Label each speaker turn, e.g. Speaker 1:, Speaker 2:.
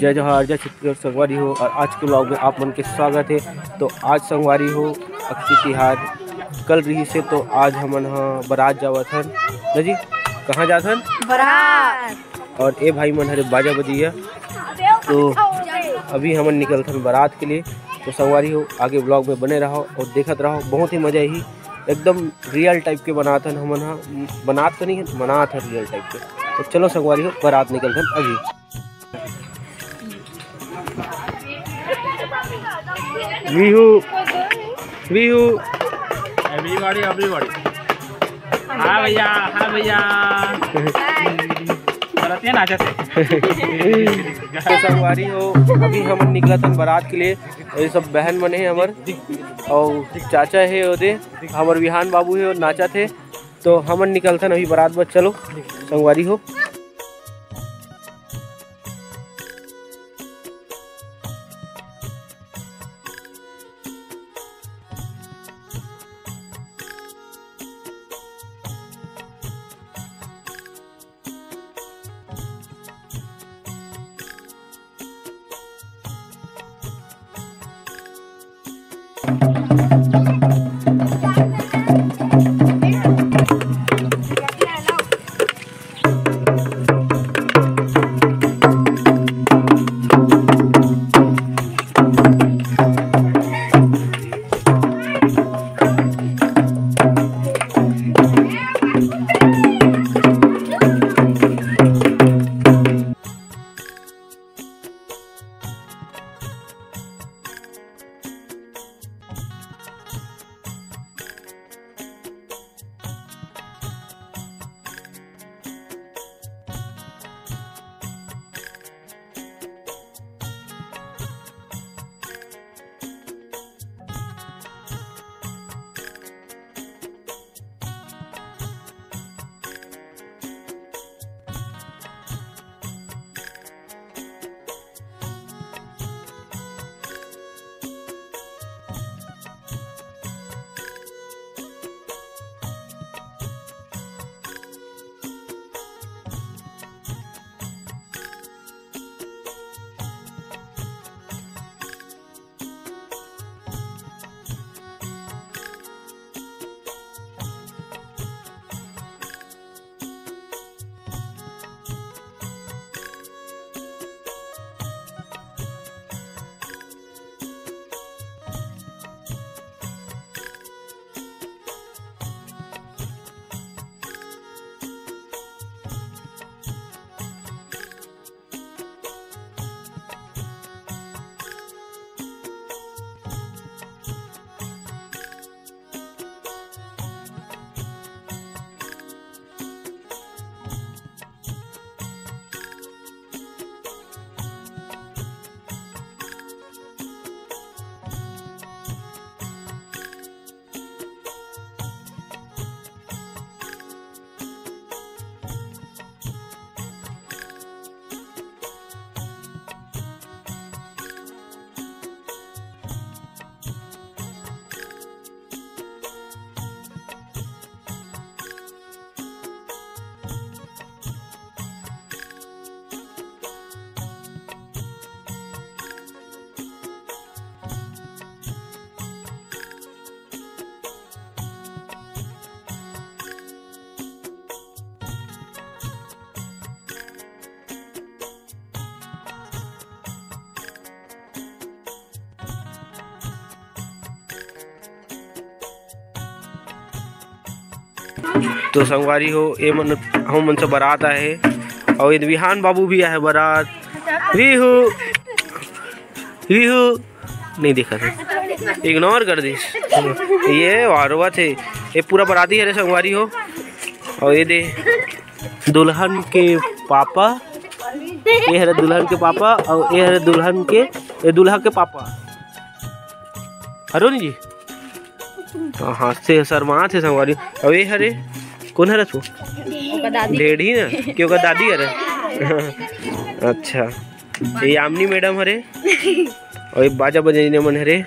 Speaker 1: जय जोहार जय छत्तीसगढ़ संगवारी हो। और आज के ब्लॉग में आप मन के स्वागत है। तो आज संगवारी हो अक्षय तिहार कल रही से, तो आज हमन बारात जावत हन ना जी। कहाँ जात हन?
Speaker 2: बारात।
Speaker 1: और ए भाई मन हरे बाजा बजिया, तो अभी हमन निकलथन बारात के लिए। तो संगवारी हो आगे ब्लॉग में बने रहो और देखत रहो, बहुत ही मजा ही एकदम रियल टाइप के बनाथन हमन बनात तो नहीं है, बनात है रियल टाइप के। तो चलो संगवारी हो बारात निकलथन अभी। वीहू वीहू
Speaker 3: एवरीबॉडी हाँ भैया चलते नाचा
Speaker 1: संगवारी हो अभी हम निकला था बारात के लिए। ये सब बहन बने हैं हमार, और चाचा है ओदे हमार विहान बाबू है और नाचा थे। तो हमन निकलते अभी बारात बस। चलो संगवारी हो। तो संगवारी हो ये मन हम मन से बारात आए, और ये विहान बाबू भी आए बारात। वीहू वीहू नहीं देखा था, इग्नोर कर दी। ये वारवा थे, ये पूरा बाराती है रे संगवारी हो। और ये दे दुल्हन के पापा, ये है दुल्हन के पापा, और ये है दुल्हन के ये दूल्हा के पापा। हरो जी हाँ से शर्मा थे संगवारी। और ये हरे कौन है रसो डेढ़ी ना क्यों का दादी है अच्छा ये यामिनी मैडम हरे, और ये बाजा बजाने मन हरे।